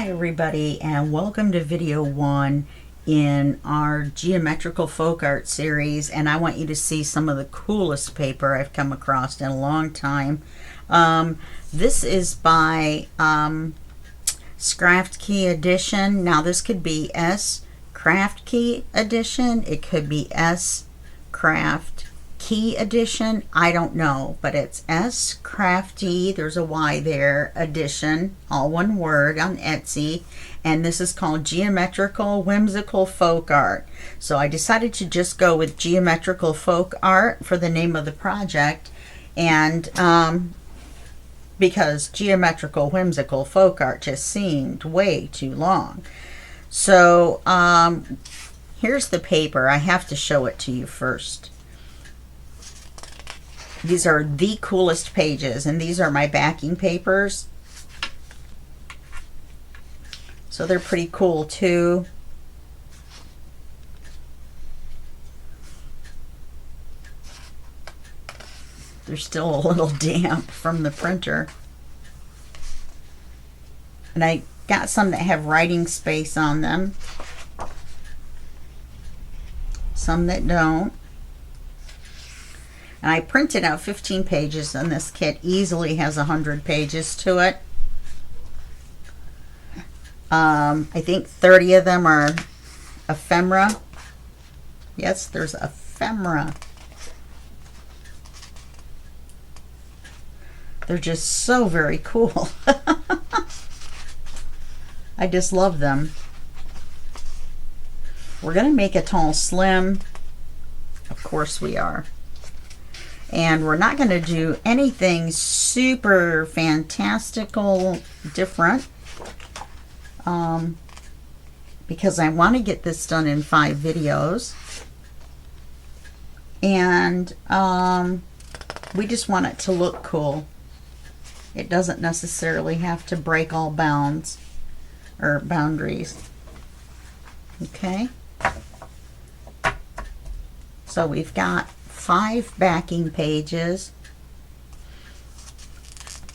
Hi everybody, and welcome to video 1 in our Geometrical Folk Art series, and I want you to see some of the coolest paper I've come across in a long time. This is by Craft Key Edition. Now this could be S Craft Key Edition, it could be S Craft Key Edition, I don't know, but it's S Crafty, there's a Y there, edition, all one word, on Etsy, and this is called Geometrical Whimsical Folk Art. So I decided to just go with Geometrical Folk Art for the name of the project, and because Geometrical Whimsical Folk Art just seemed way too long. So here's the paper. I have to show it to you first. These are the coolest pages, and these are my backing papers. So they're pretty cool too. They're still a little damp from the printer. And I got some that have writing space on them. Some that don't. And I printed out 15 pages, and this kit easily has 100 pages to it. I think 30 of them are ephemera. Yes, there's ephemera. They're just so very cool. I just love them. We're going to make a tall slim. Of course we are. And we're not going to do anything super fantastical different because I want to get this done in 5 videos. And we just want it to look cool. It doesn't necessarily have to break all bounds or boundaries. Okay. So we've got 5 backing pages.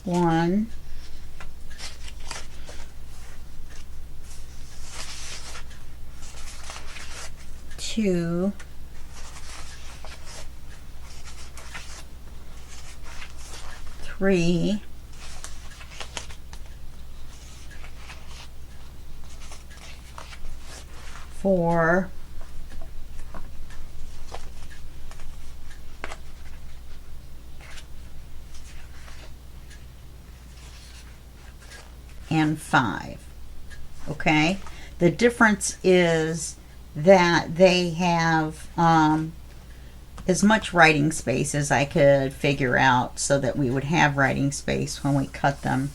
1, 2, 3, 4, 5. Okay, the difference is that they have as much writing space as I could figure out, so that we would have writing space when we cut them,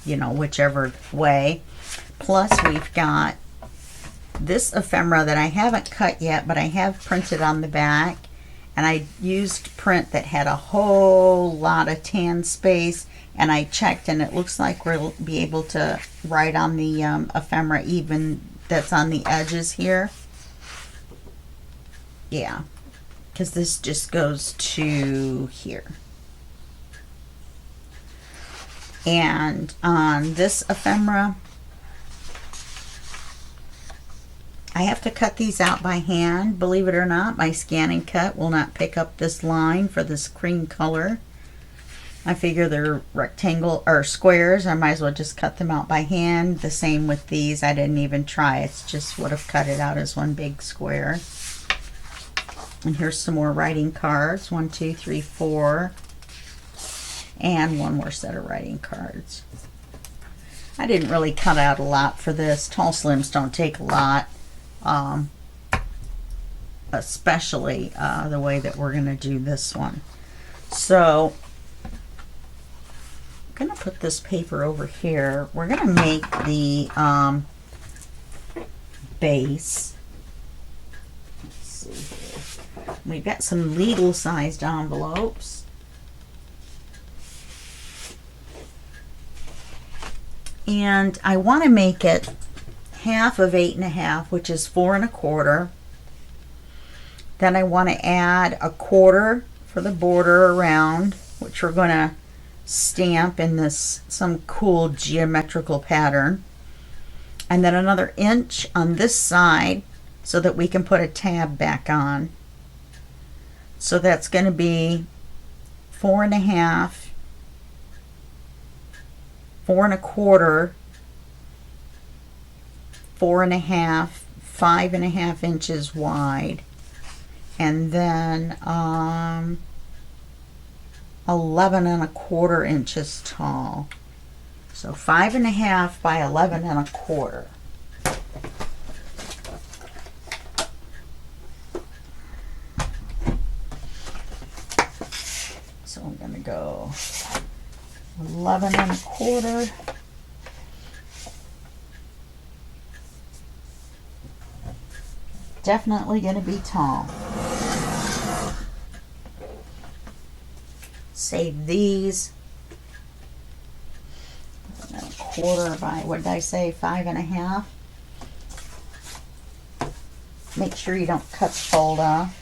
you know, whichever way. Plus we've got this ephemera that I haven't cut yet, but I have printed on the back, and I used print that had a whole lot of tan space, and I checked, and it looks like we'll be able to write on the ephemera even that's on the edges here. Yeah, because this just goes to here. And on this ephemera, I have to cut these out by hand. Believe it or not, my scan and cut will not pick up this line for this cream color. I figure they're rectangle or squares. I might as well just cut them out by hand. The same with these. I didn't even try. It's just would have cut it out as one big square. And here's some more writing cards. 1, 2, 3, 4. And one more set of writing cards. I didn't really cut out a lot for this. Tall slims don't take a lot. Especially the way that we're going to do this one. So I'm going to put this paper over here. We're going to make the base. Let's see here. We've got some legal sized envelopes. And I want to make it half of 8.5, which is 4 1/4. Then I want to add 1/4 for the border around, which we're going to stamp in this some cool geometrical pattern. and then another inch on this side so that we can put a tab back on. So that's going to be 4.5, 4.25, 4.5, 5.5 inches wide, and then 11.25 inches tall. So 5.5 by 11.25. So I'm going to go 11.25. Definitely going to be tall. Save these. 1.25 by, what did I say, 5.5. Make sure you don't cut the fold off.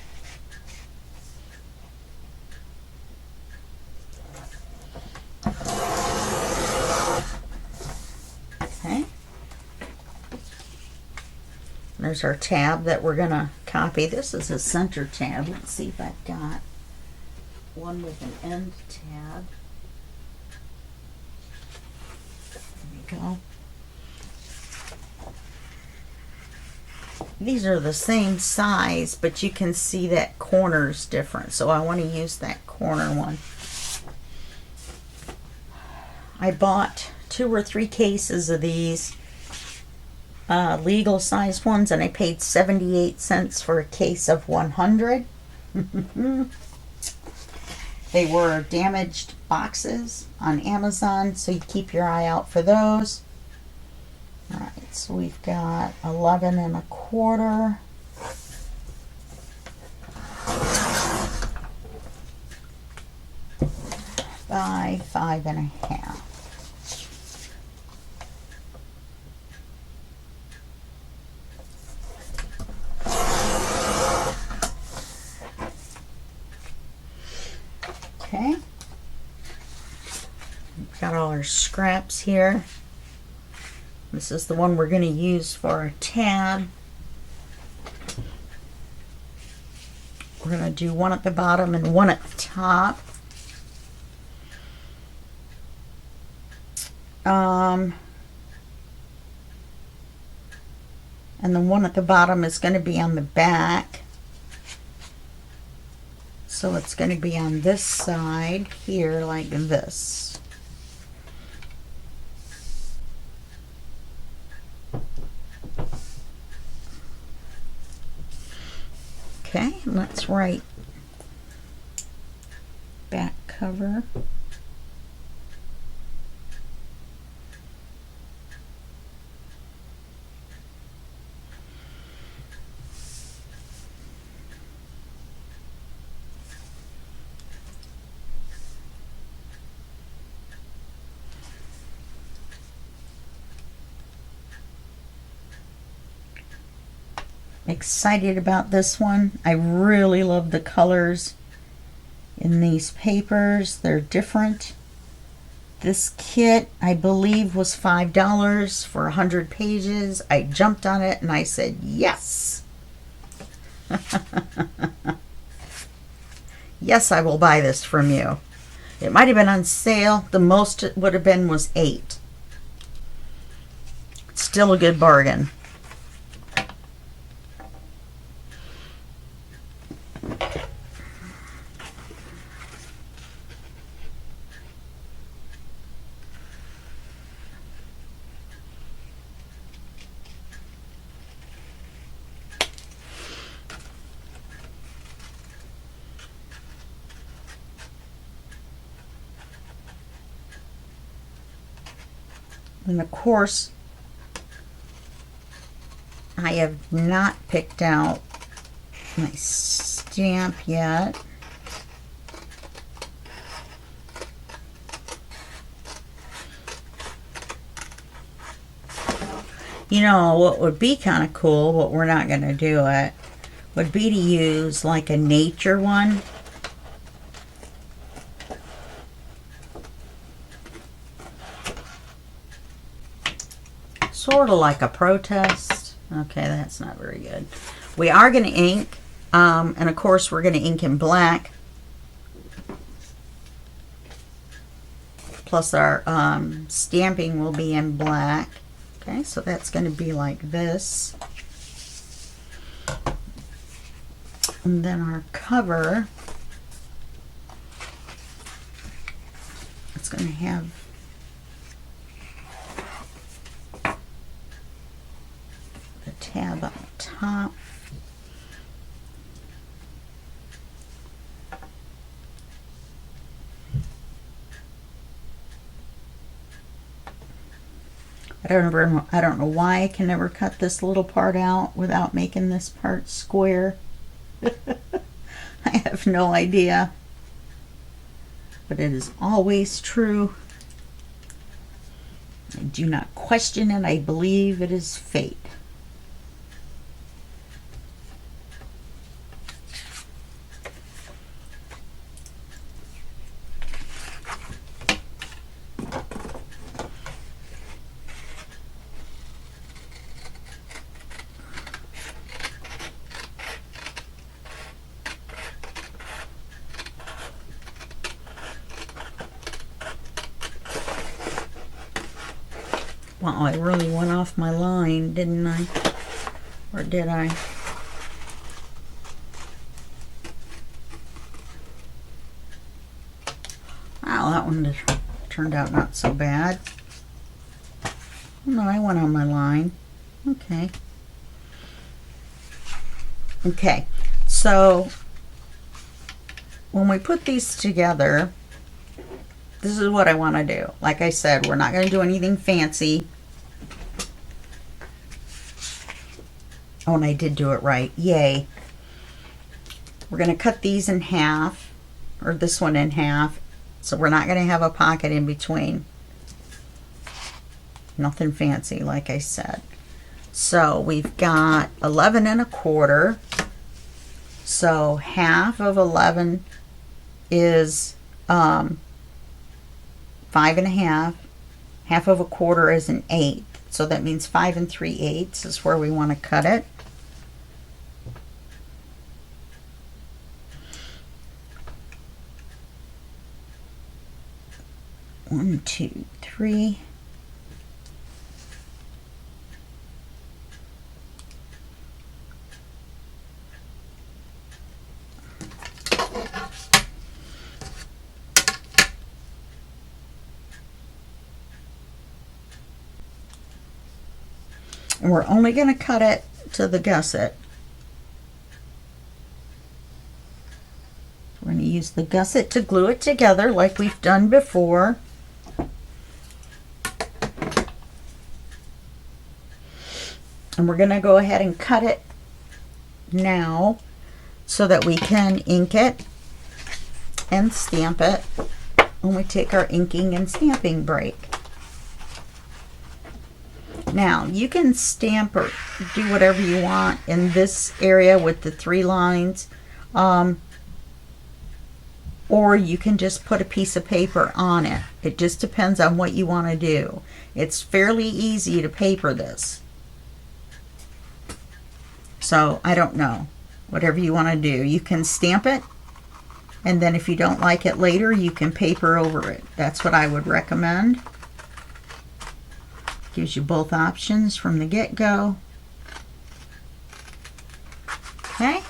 Okay. There's our tab that we're going to copy. This is a center tab. Let's see if I've got one with an end tab. There we go. These are the same size, but you can see that corner's different. So I want to use that corner one. I bought 2 or 3 cases of these legal sized ones, and I paid 78 cents for a case of 100. They were damaged boxes on Amazon, so you keep your eye out for those. Alright, so we've got 11.25 by 5.5. Okay, we've got all our scraps here. This is the one we're going to use for our tab. We're going to do one at the bottom and one at the top. And the one at the bottom is going to be on the back. So it's going to be on this side here like this. Okay, let's write back cover. Excited about this one. I really love the colors in these papers. They're different. This kit, I believe, was $5 for 100 pages. I jumped on it and I said yes. Yes, I will buy this from you. It might have been on sale. The most it would have been was $8. It's still a good bargain. And of course, I have not picked out my stamp yet. You know, what would be kind of cool, but we're not going to do it, would be to use like a nature one. sort of like a protest. Okay, that's not very good. We are going to ink, and of course we're going to ink in black. Plus our stamping will be in black. Okay, so that's going to be like this. And then our cover, it's going to have the tab on the top. I don't know why I can never cut this little part out without making this part square. I have no idea. But it is always true. I do not question it. I believe it is fate. Wow, I really went off my line, didn't I? Or did I? Wow, that one turned out not so bad. No, I went on my line. Okay. Okay, so when we put these together, this is what I want to do. Like I said, we're not going to do anything fancy. Oh, and I did do it right. Yay. We're going to cut these in half, or this one in half. So we're not going to have a pocket in between. Nothing fancy, like I said. So we've got 11 1/4. So half of 11 is 5 1/2. Half of 1/4 is an 1/8. So that means 5 3/8 is where we want to cut it. One, two, three. And we're only going to cut it to the gusset. We're going to use the gusset to glue it together like we've done before. And we're going to go ahead and cut it now so that we can ink it and stamp it when we take our inking and stamping break. Now, you can stamp or do whatever you want in this area with the 3 lines, or you can just put a piece of paper on it. It just depends on what you want to do. It's fairly easy to paper this. So, I don't know. Whatever you want to do. You can stamp it, and then if you don't like it later, you can paper over it. That's what I would recommend. Gives you both options from the get-go. Okay.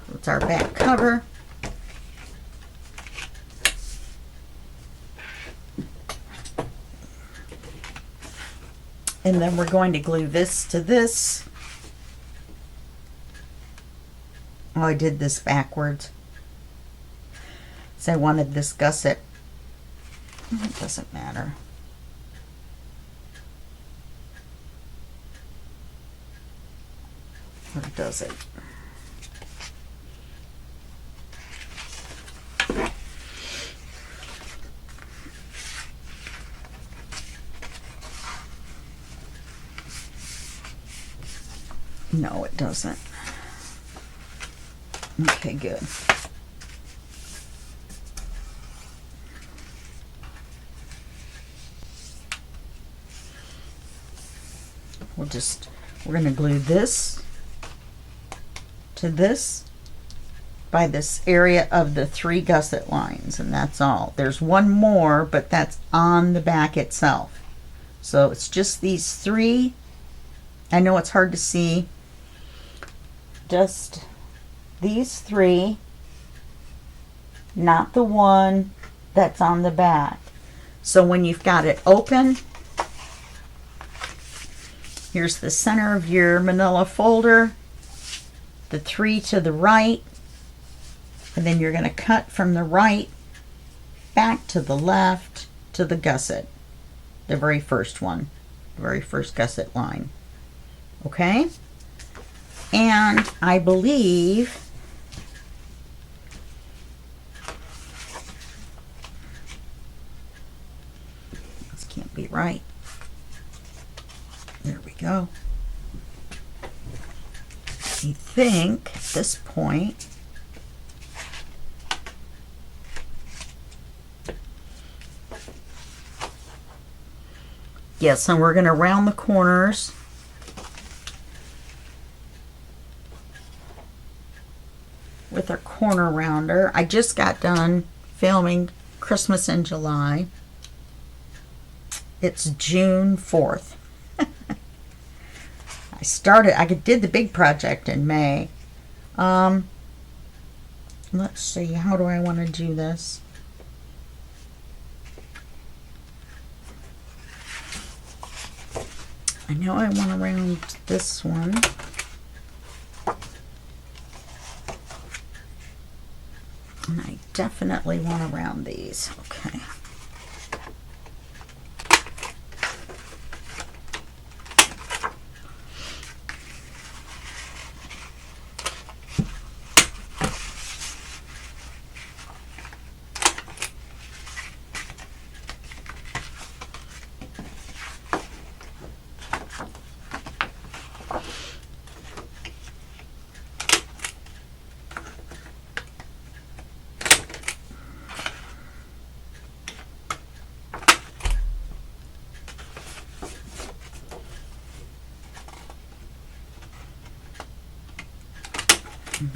That's our back cover. And then we're going to glue this to this. Oh, I did this backwards. So I wanted this gusset. It doesn't matter. Or does it? No, it doesn't. Okay, good. we're going to glue this to this by this area of the 3 gusset lines, and that's all. There's one more, but that's on the back itself. So it's just these 3. I know it's hard to see. Just these 3, not the one that's on the back. So when you've got it open, here's the center of your manila folder, the 3 to the right, and then you're going to cut from the right back to the left to the gusset, the very first one, the very first gusset line. Okay? And I believe this can't be right. There we go. I think at this point yes, and we're going to round the corners. With a corner rounder. I just got done filming Christmas in July. It's June 4th. I did the big project in May. Let's see, how do I want to do this? I know I want to round this one. And I definitely want to round these. Okay.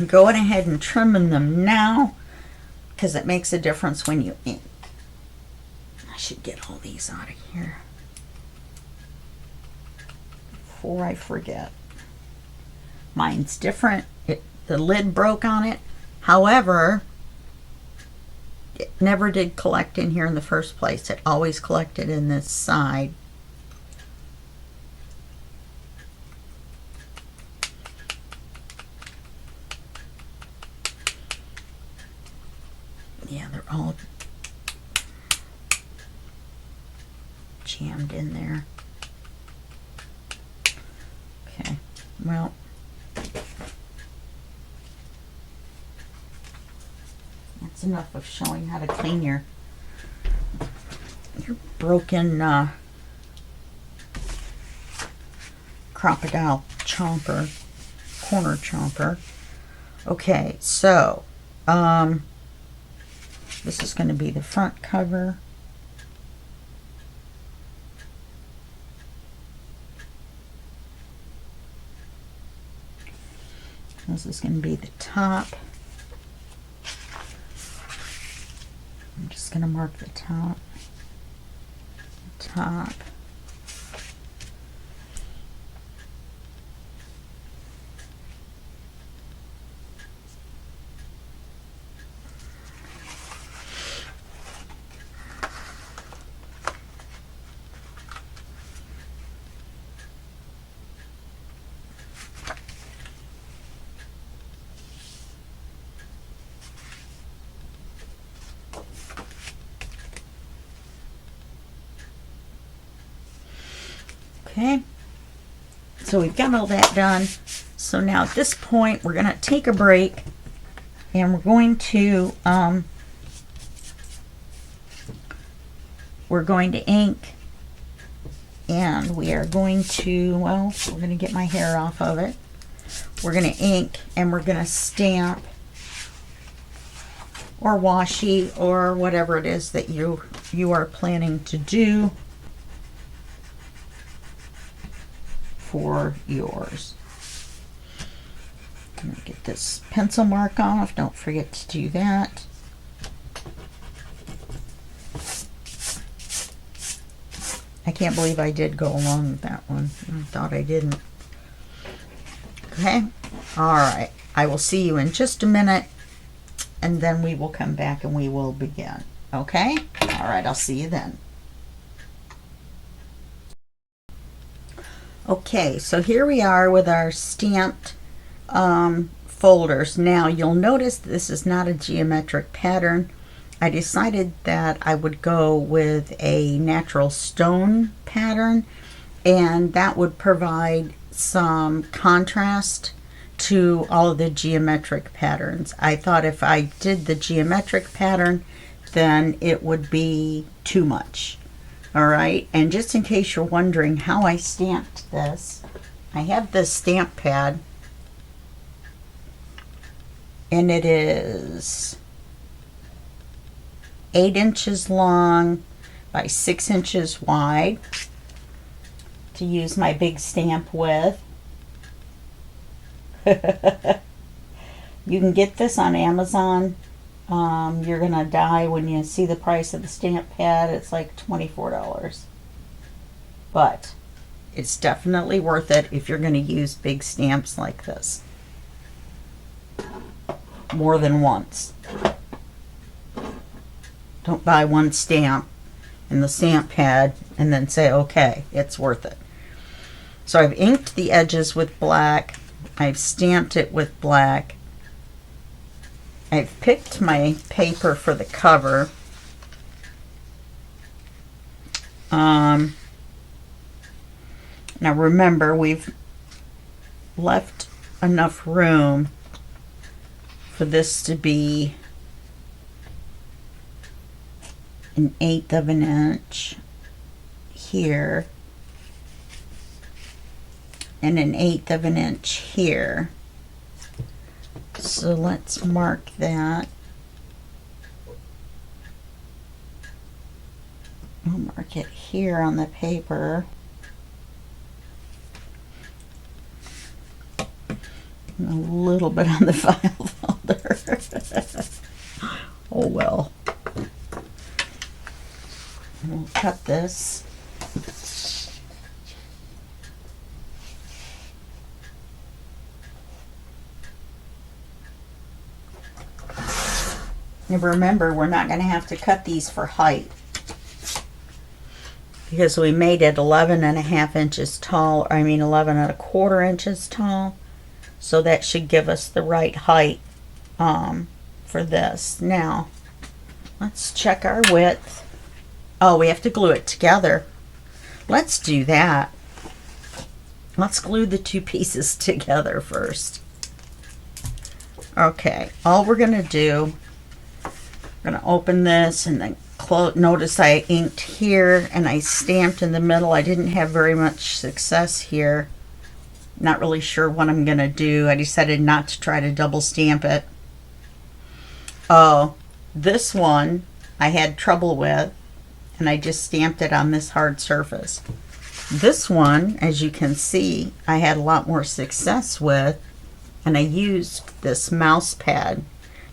Going ahead and trimming them now because it makes a difference when you ink. I should get all these out of here before I forget. Mine's different. The lid broke on it. However, it never did collect in here in the first place. It always collected in this side. Yeah, they're all jammed in there. Okay, well, that's enough of showing how to clean your broken crocodile chomper, corner chomper. Okay, so this is going to be the front cover. This is going to be the top. I'm just going to mark the top. Top. Okay, so we've got all that done. So now at this point, we're going to take a break and we're going to ink, and we are going to, well, we're going to get my hair off of it. We're going to ink and we're going to stamp or washi or whatever it is that you are planning to do. for yours. I'm going to get this pencil mark off. Don't forget to do that. I can't believe I did go along with that one. I thought I didn't. Okay. All right. I will see you in just a minute, and then we will come back and we will begin. Okay? All right. I'll see you then. Okay. So here we are with our stamped folders. Now you'll notice this is not a geometric pattern. I decided that I would go with a natural stone pattern, and that would provide some contrast to all of the geometric patterns. I thought if I did the geometric pattern, then it would be too much. All right, and just in case you're wondering how I stamped this, I have this stamp pad, and it is 8 inches long by 6 inches wide to use my big stamp with. You can get this on Amazon. You're gonna die when you see the price of the stamp pad. It's like $24, but it's definitely worth it if you're going to use big stamps like this more than once. Don't buy one stamp in the stamp pad and then say, okay, it's worth it. So I've inked the edges with black. I've stamped it with black. I've picked my paper for the cover. Now remember, we've left enough room for this to be 1/8 of an inch here and 1/8 of an inch here. So let's mark that. I'll mark it here on the paper. And a little bit on the file folder. Oh well. We'll cut this. And remember, we're not going to have to cut these for height, because we made it 11.5 inches tall. I mean 11.25 inches tall. So that should give us the right height for this. Now, let's check our width. Oh, we have to glue it together. Let's do that. Let's glue the two pieces together first. Okay, all we're going to do, we're going to open this and then close. Notice I inked here and I stamped in the middle. I didn't have very much success here. Not really sure what I'm going to do. I decided not to try to double stamp it. Oh, this one I had trouble with, and I just stamped it on this hard surface. This one, as you can see, I had a lot more success with, and I used this mouse pad,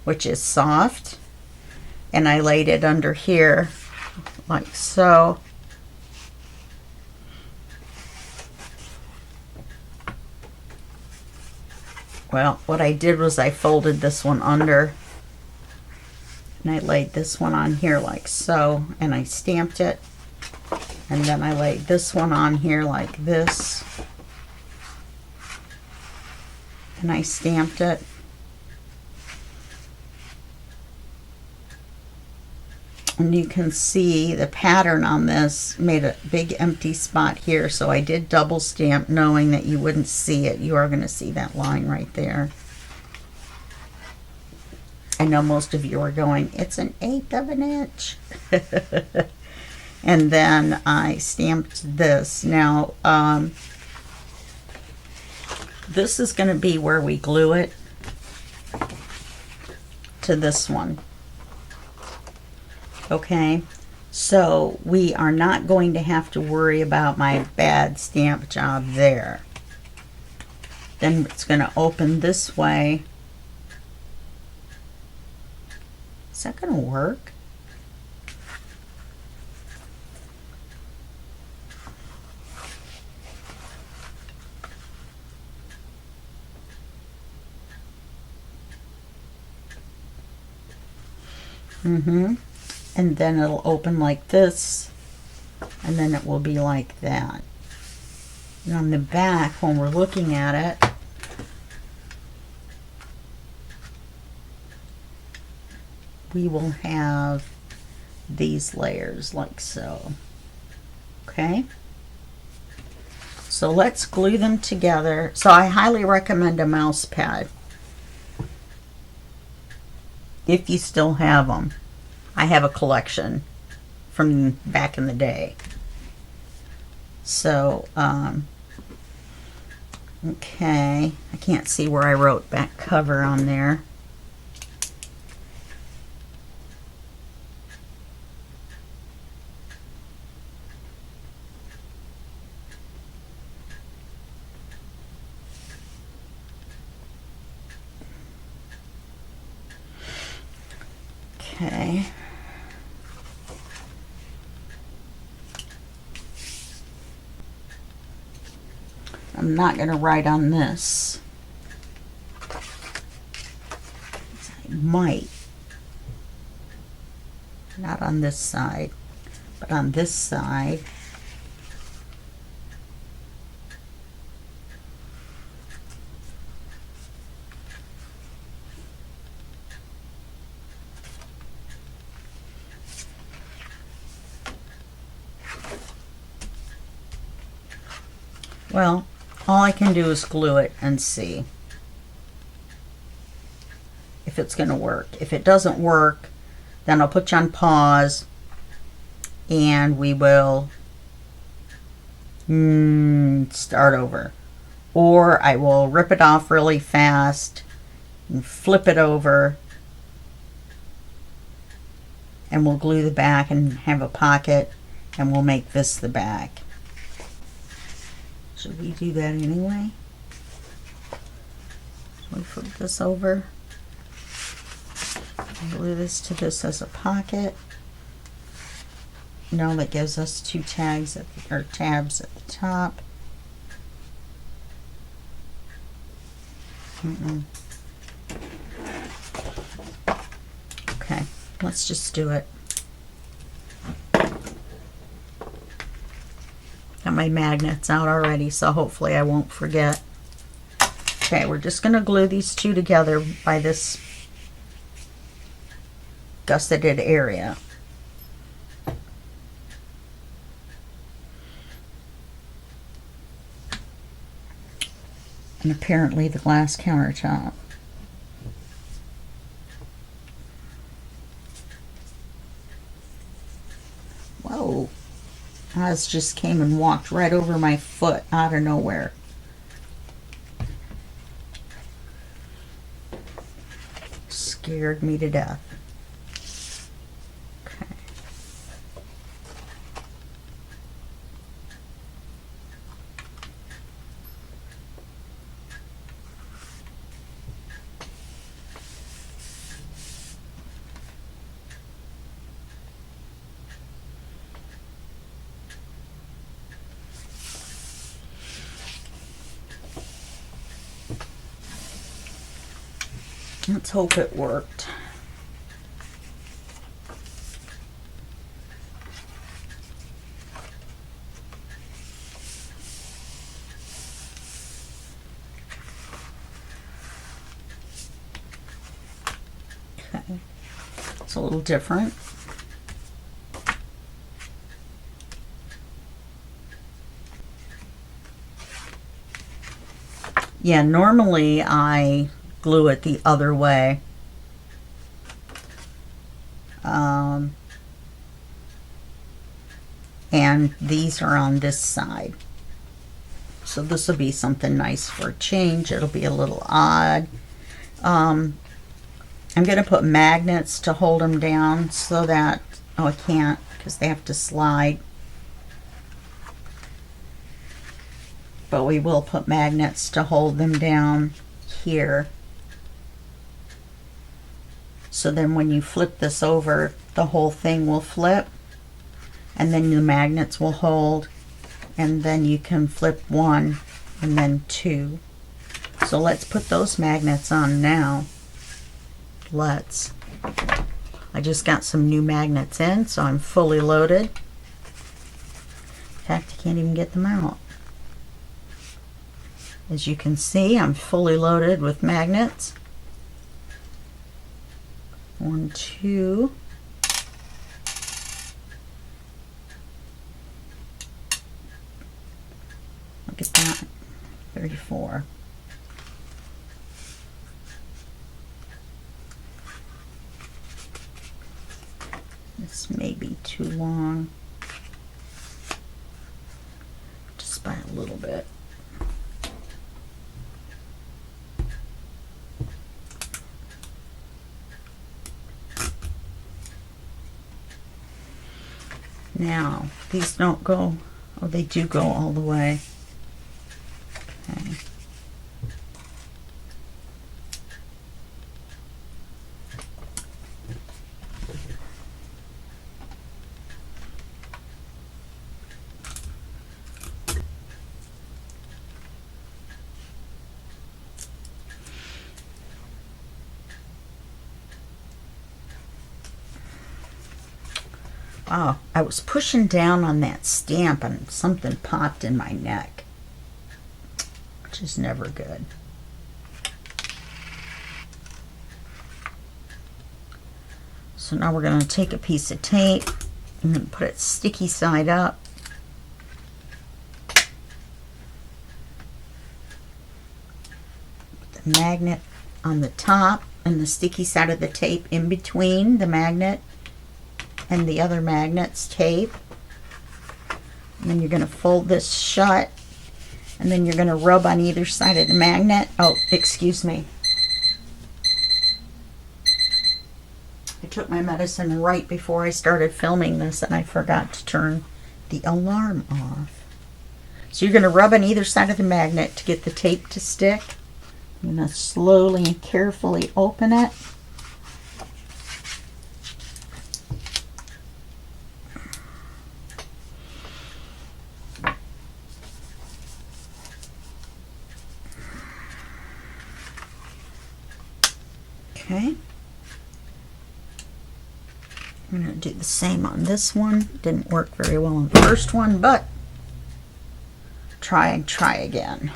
which is soft, and I laid it under here like so. Well, what I did was I folded this one under, and I laid this one on here like so, and I stamped it, and then I laid this one on here like this, and I stamped it. And you can see the pattern on this made a big empty spot here, so I did double stamp knowing that you wouldn't see it. You are going to see that line right there. I know most of you are going, it's 1/8 of an inch. And then I stamped this. Now, this is going to be where we glue it to this one. Okay, so we are not going to have to worry about my bad stamp job there. Then it's going to open this way. Is that going to work? And then it'll open like this, and then it will be like that. And on the back, when we're looking at it, we will have these layers like so. Okay? So let's glue them together. So I highly recommend a mouse pad if you still have them. I have a collection from back in the day. So, okay, I can't see where I wrote back cover on there. Okay. I'm not going to write on this. I might. Not on this side, but on this side. Well, all I can do is glue it and see if it's going to work. If it doesn't work, then I'll put you on pause and we will start over. Or I will rip it off really fast and flip it over, and we'll glue the back and have a pocket, and we'll make this the back. Should we do that anyway? We flip this over. Glue this to this as a pocket. No, that gives us two tags at the, or tabs at the top. Okay, let's just do it. Got my magnets out already, so hopefully I won't forget. Okay, we're just going to glue these two together by this gusseted area. And apparently the glass countertop. Whoa. Oz just came and walked right over my foot out of nowhere. Scared me to death. Okay. Let's hope it worked. Okay, it's a little different. Yeah, normally I glue it the other way. And these are on this side. So this will be something nice for a change. It'll be a little odd. I'm going to put magnets to hold them down so that, oh, I can't because they have to slide. but we will put magnets to hold them down here. So then when you flip this over, the whole thing will flip, and then the magnets will hold, and then you can flip one and then two. So let's put those magnets on now. Let's. I just got some new magnets in, so I'm fully loaded. In fact, I can't even get them out. As you can see, I'm fully loaded with magnets. 1, 2. Look at that. 34. This may be too long. Just by a little bit. Now, these don't go, oh, they do go all the way. Okay. Oh, I was pushing down on that stamp and something popped in my neck, which is never good. So now we're going to take a piece of tape and then put it sticky side up. Put the magnet on the top and the sticky side of the tape in between the magnet and the other magnet's tape. And then you're going to fold this shut, and then you're going to rub on either side of the magnet. Oh, excuse me. I took my medicine right before I started filming this, and I forgot to turn the alarm off. So you're going to rub on either side of the magnet to get the tape to stick. I'm going to slowly and carefully open it. Okay, I'm going to do the same on this one. Didn't work very well on the first one, but try again.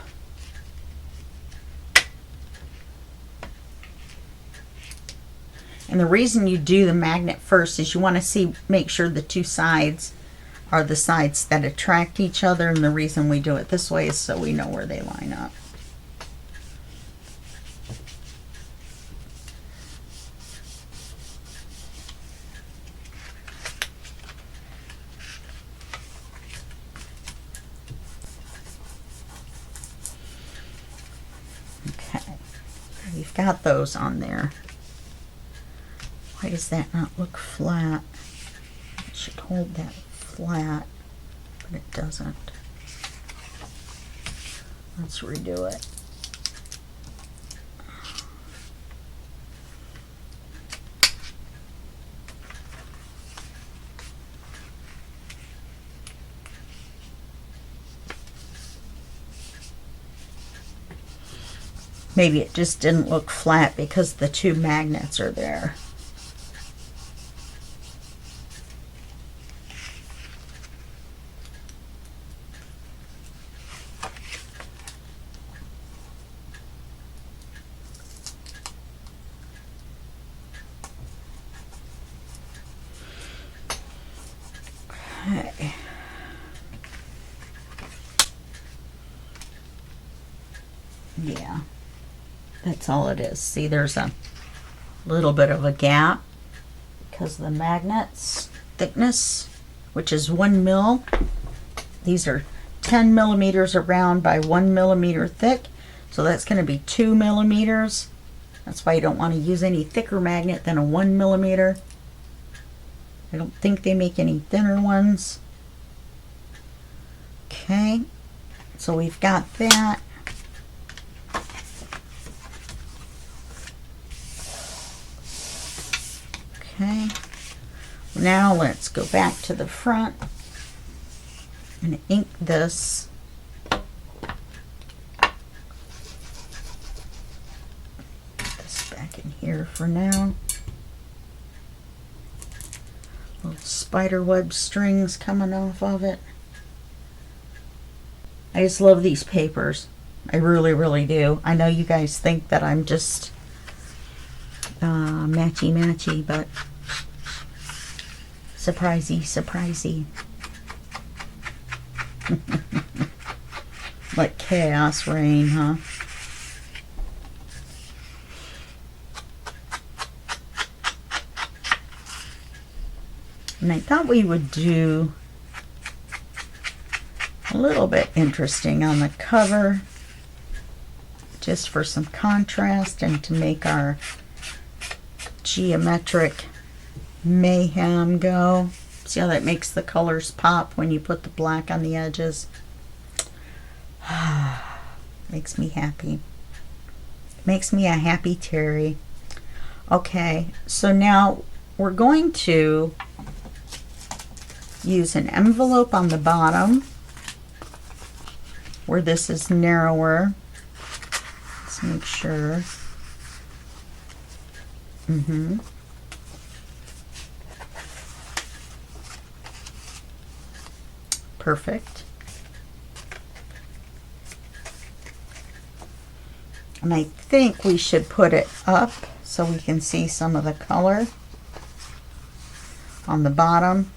And the reason you do the magnet first is you want to make sure the two sides are the sides that attract each other, and the reason we do it this way is so we know where they line up. We've got those on there. Why does that not look flat? It should hold that flat, but it doesn't. Let's redo it. Maybe it just didn't look flat because the two magnets are there. Okay. Yeah. That's all it is. See, there's a little bit of a gap because of the magnet's thickness, which is 1 mil. These are 10 millimeters around by 1 millimeter thick. So that's going to be 2 millimeters. That's why you don't want to use any thicker magnet than a 1 millimeter. I don't think they make any thinner ones. Okay. So we've got that. Okay. Now let's go back to the front and ink this. Put this back in here for now. Little spider web strings coming off of it. I just love these papers. I really, really do. I know you guys think that I'm just matchy-matchy, but surprisey, surprisey. Like chaos rain, huh? And I thought we would do a little bit interesting on the cover, just for some contrast and to make our geometric mayhem go. See how that makes the colors pop when you put the black on the edges? Makes me happy. Makes me a happy Terry. Okay, so now we're going to use an envelope on the bottom where this is narrower. Let's make sure. Perfect. And I think we should put it up so we can see some of the color on the bottom.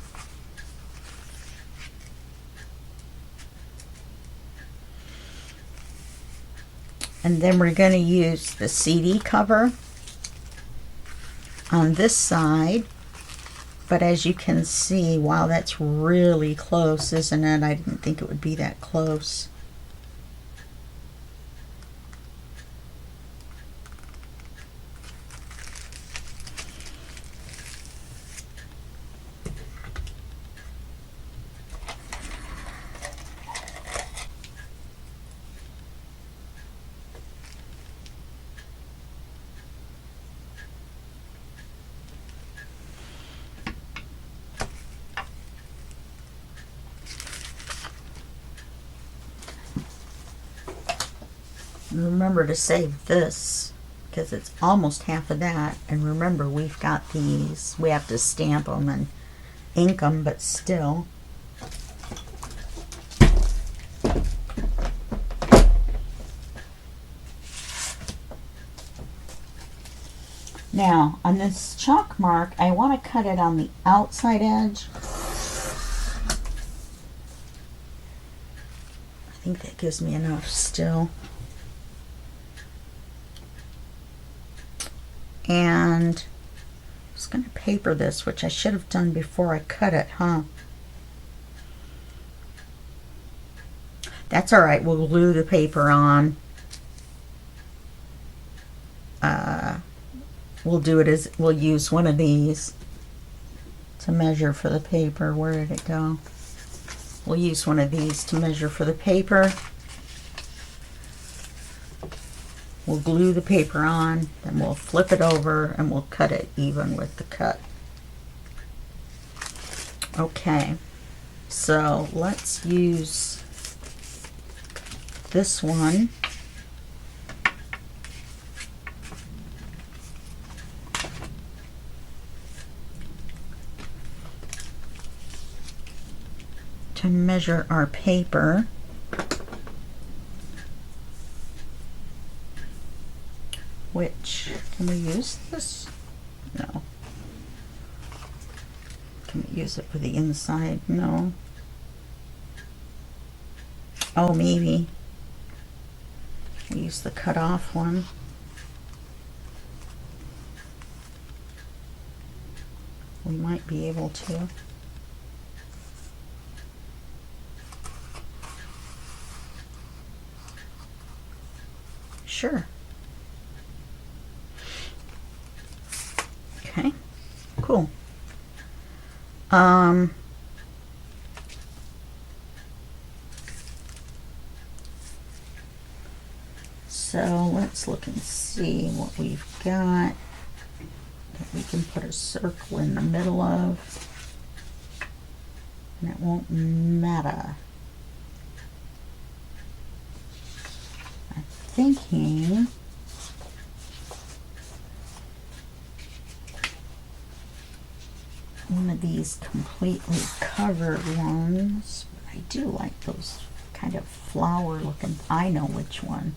And then we're going to use the CD cover on this side. But as you can see, wow, that's really close, isn't it? I didn't think it would be that close. Remember to save this because it's almost half of that. And remember, we've got these. We have to stamp them and ink them, but still. Now, on this chalk mark, I want to cut it on the outside edge. I think that gives me enough still. And I'm just going to paper this, which I should have done before I cut it, huh? That's all right. We'll glue the paper on. We'll do it as, we'll use one of these to measure for the paper. Where did it go? We'll use one of these to measure for the paper. We'll glue the paper on, then we'll flip it over and we'll cut it even with the cut. Okay, so let's use this one. To measure our paper. Which, can we use this? No. Can we use it for the inside? No. Oh, maybe. We use the cut off one. We might be able to. Sure. Okay, cool. look and see what we've got that we can put a circle in the middle of, and it won't matter. I'm thinking one of these completely covered ones, but I do like those kind of flower looking. I know which one.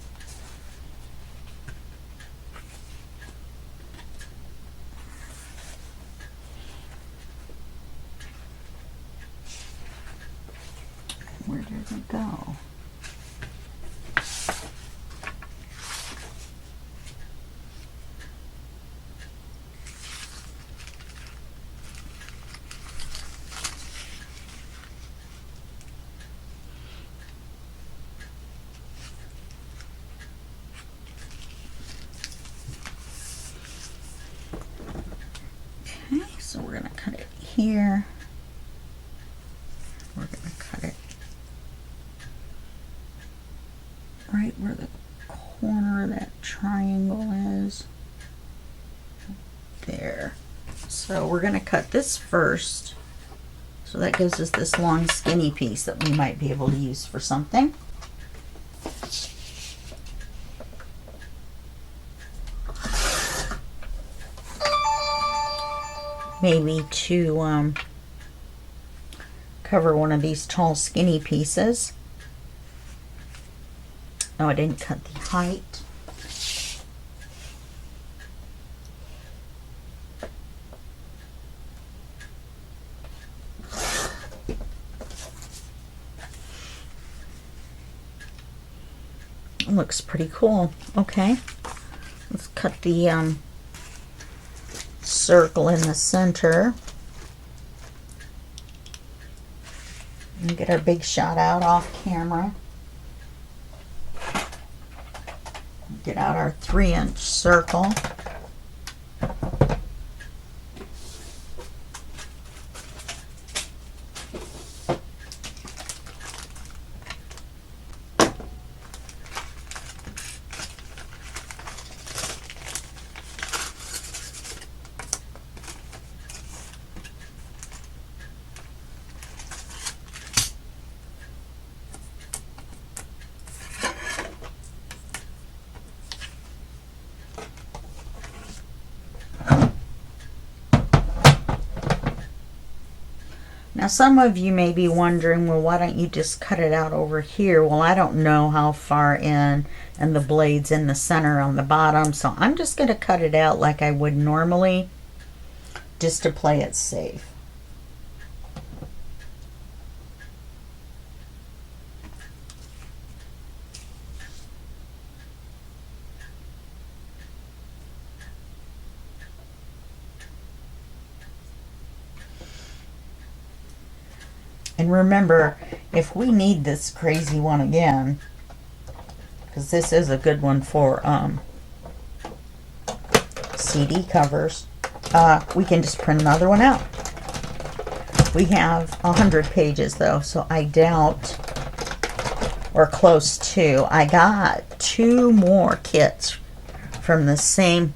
Where did it go? Okay, so we're going to cut it here. We're going to cut it right where the corner of that triangle is. There. So we're going to cut this first. So that gives us this long skinny piece that we might be able to use for something. Maybe to cover one of these tall skinny pieces. Oh, I didn't cut the height. It looks pretty cool. Okay, let's cut the circle in the center and get our big shot out off camera. Get out our 3-inch circle. Now some of you may be wondering, well, why don't you just cut it out over here? Well, I don't know how far in, and the blade's in the center on the bottom, so I'm just going to cut it out like I would normally, just to play it safe. And remember, if we need this crazy one again, because this is a good one for CD covers, we can just print another one out. We have 100 pages though, so I doubt, or close to. I got 2 more kits from the same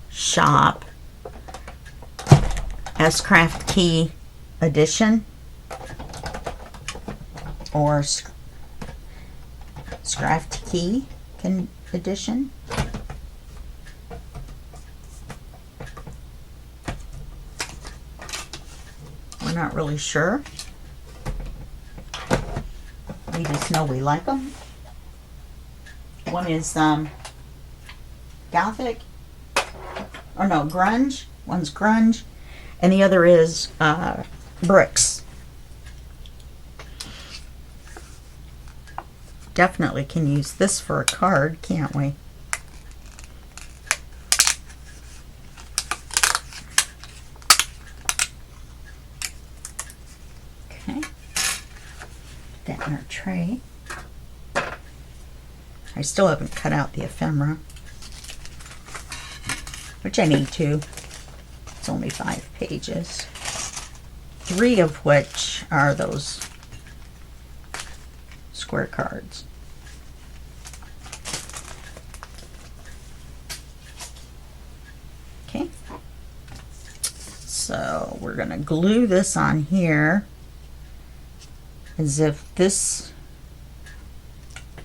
shop as Craft Key Edition, or Craft Key Edition. We're not really sure. We just know we like them. One is Gothic, or no, Grunge. One's Grunge, and the other is Bricks. Definitely can use this for a card, can't we? Okay. Put that in our tray. I still haven't cut out the ephemera, which I need to. It's only 5 pages. 3 of which are those square cards. So we're going to glue this on here as if this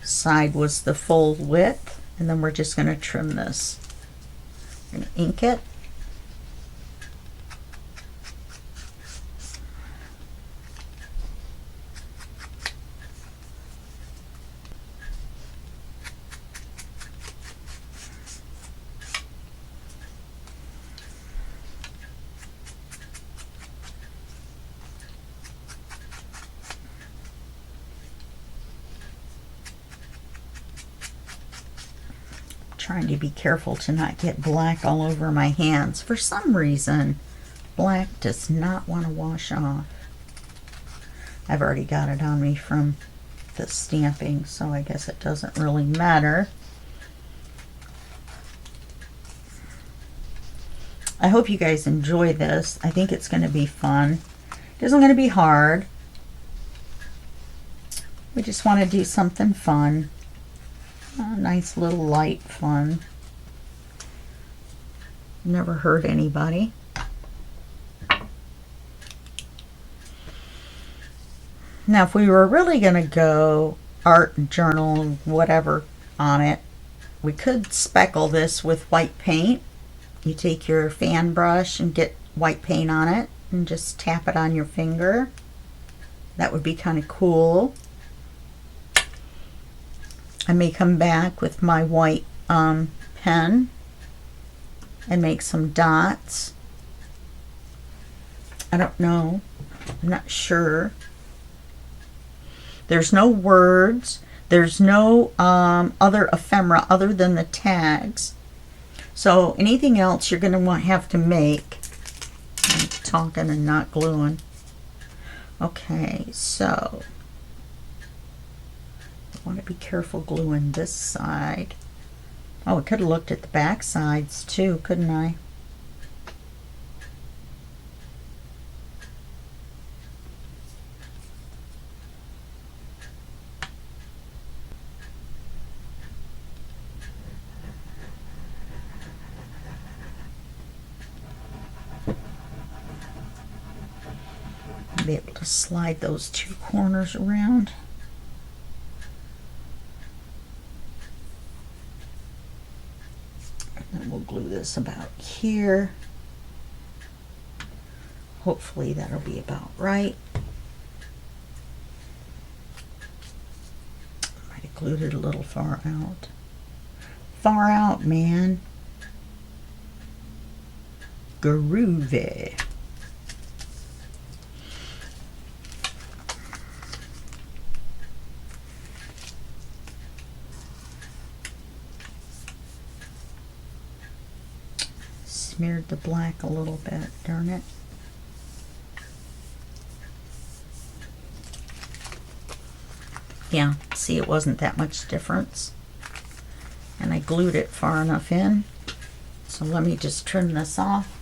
side was the full width, and then we're just going to trim this. We're going to ink it. Trying to be careful to not get black all over my hands. For some reason, black does not want to wash off. I've already got it on me from the stamping, so I guess it doesn't really matter. I hope you guys enjoy this. I think it's going to be fun. It isn't going to be hard. We just want to do something fun. A nice little light fun. Never hurt anybody. Now, if we were really going to go art journal, whatever on it, we could speckle this with white paint. You take your fan brush and get white paint on it and just tap it on your finger. That would be kind of cool. I may come back with my white pen and make some dots. I don't know. I'm not sure. There's no words. There's no other ephemera other than the tags. So anything else you're going to have to make. I'm talking and not gluing. Okay, so I want to be careful gluing this side. Oh, I could have looked at the back sides too, couldn't I? I'll be able to slide those two corners around. And we'll glue this about here. Hopefully that'll be about right. Might have glued it a little far out. Far out, man. Groovy. Smeared the black a little bit, darn it. Yeah, see, it wasn't that much difference. And I glued it far enough in. So let me just trim this off.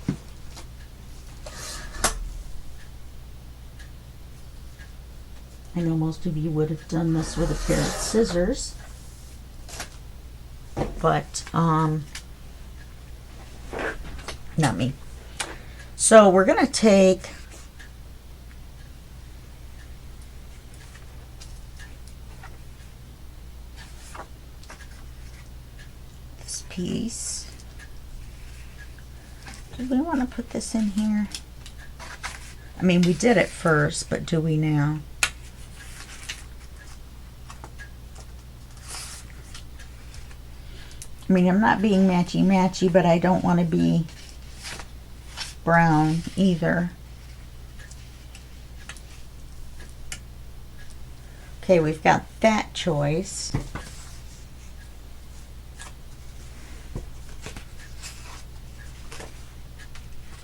I know most of you would have done this with a pair of scissors. But, not me. So we're going to take this piece. Do we want to put this in here? I mean, we did it first, but do we now? I mean, I'm not being matchy-matchy, but I don't want to be brown either. Okay, we've got that choice.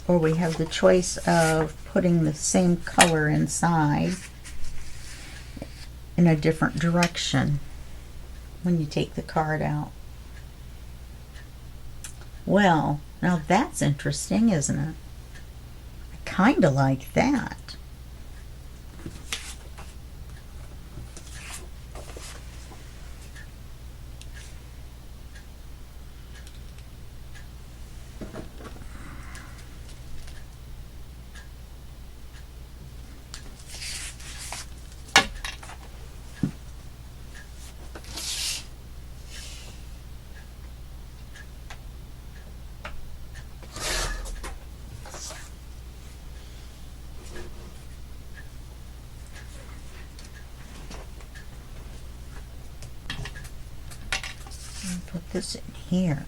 Or we have the choice of putting the same color inside in a different direction when you take the card out. Well, now that's interesting, isn't it? I kind of like that. put this in here.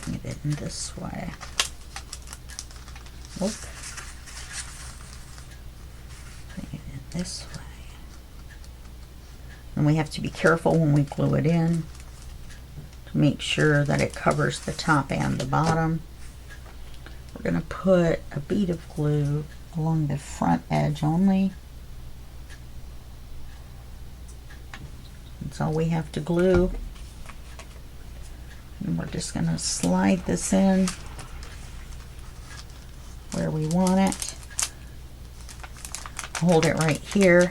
Bring it in this way. Whoop. Bring it in this way. And we have to be careful when we glue it in to make sure that it covers the top and the bottom. We're going to put a bead of glue along the front edge only. That's all we have to glue. And we're just going to slide this in where we want it. Hold it right here.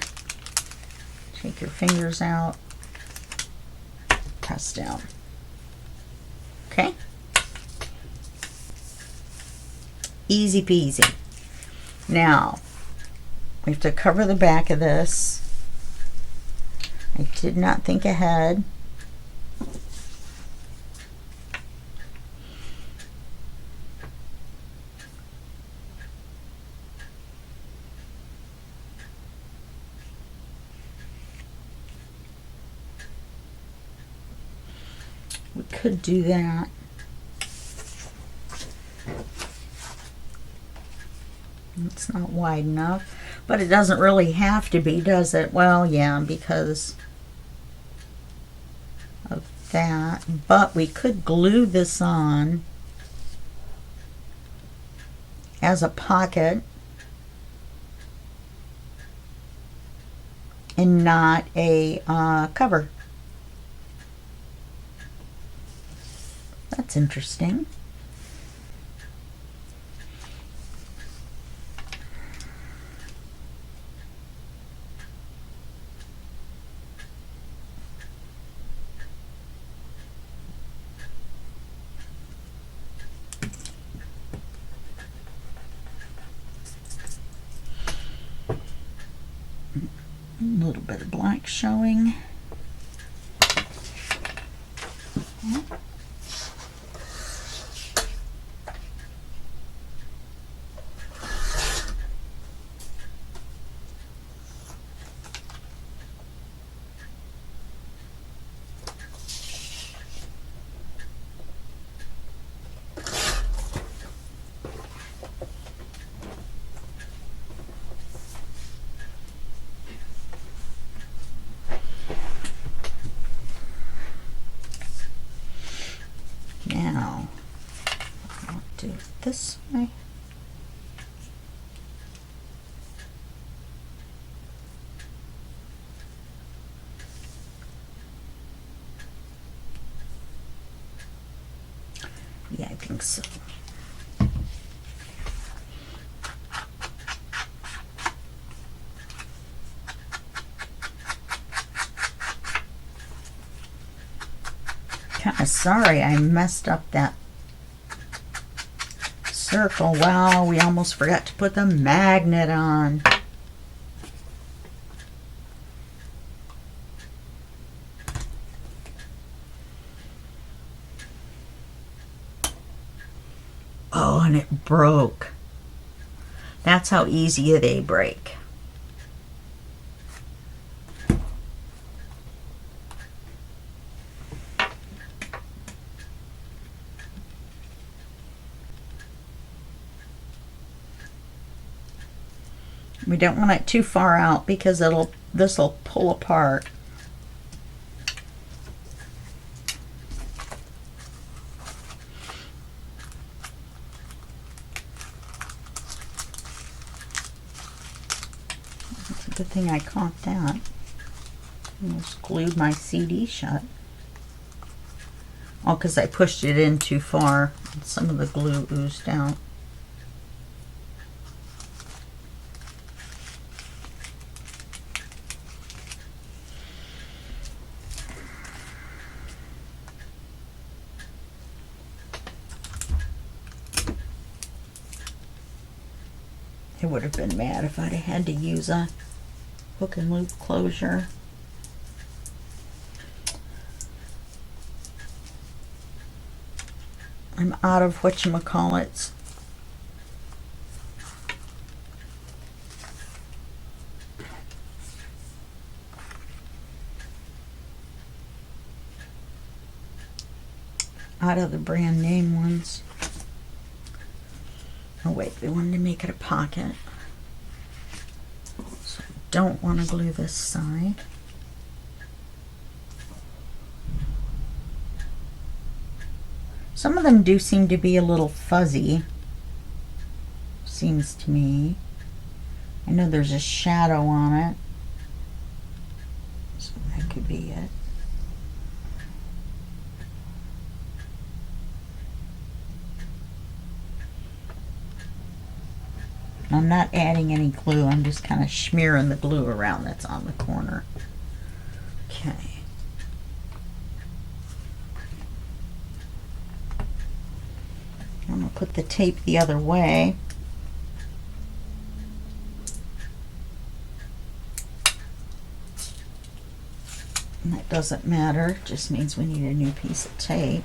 Take your fingers out. Press down. Okay? Easy peasy. Now, we have to cover the back of this. I did not think ahead. We could do that. It's not wide enough, but it doesn't really have to be, does it? Well, yeah, because of that. But we could glue this on as a pocket and not a cover. That's interesting. A little bit of black showing. Now, I'll do it this way. Yeah, I think so. Kind of sorry I messed up that circle. Wow, we almost forgot to put the magnet on. Oh, and it broke. That's how easy they break. We don't want it too far out because this will pull apart. It's a good thing I caught that. Almost glued my CD shut. Oh, because I pushed it in too far. Some of the glue oozed out. I would have been mad if I'd have had to use a hook and loop closure. I'm out of whatchamacallits. out of the brand name ones. Oh wait, we wanted to make it a pocket. So I don't want to glue this side. Some of them do seem to be a little fuzzy, seems to me. I know there's a shadow on it, so that could be it. I'm not adding any glue, I'm just kind of smearing the glue around that's on the corner. Okay. I'm going to put the tape the other way. And that doesn't matter, it just means we need a new piece of tape,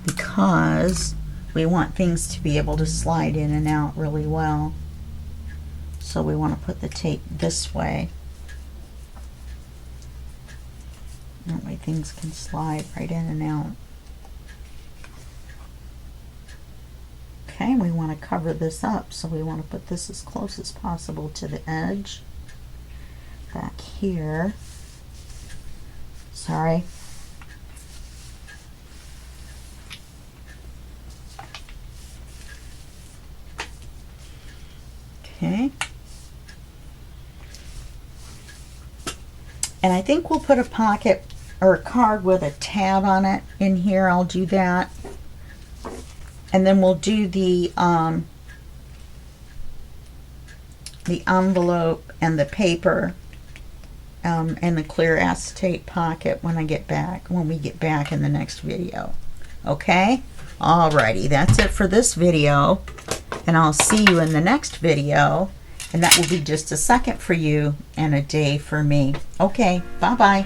because we want things to be able to slide in and out really well. So we want to put the tape this way. That way things can slide right in and out. Okay, we want to cover this up, so we want to put this as close as possible to the edge. Back here. Sorry. Okay. And I think we'll put a pocket or a card with a tab on it in here. I'll do that. And then we'll do the envelope and the paper and the clear acetate pocket when we get back in the next video. Okay? Alrighty, that's it for this video. And I'll see you in the next video. And that will be just a second for you and a day for me. Okay, bye-bye.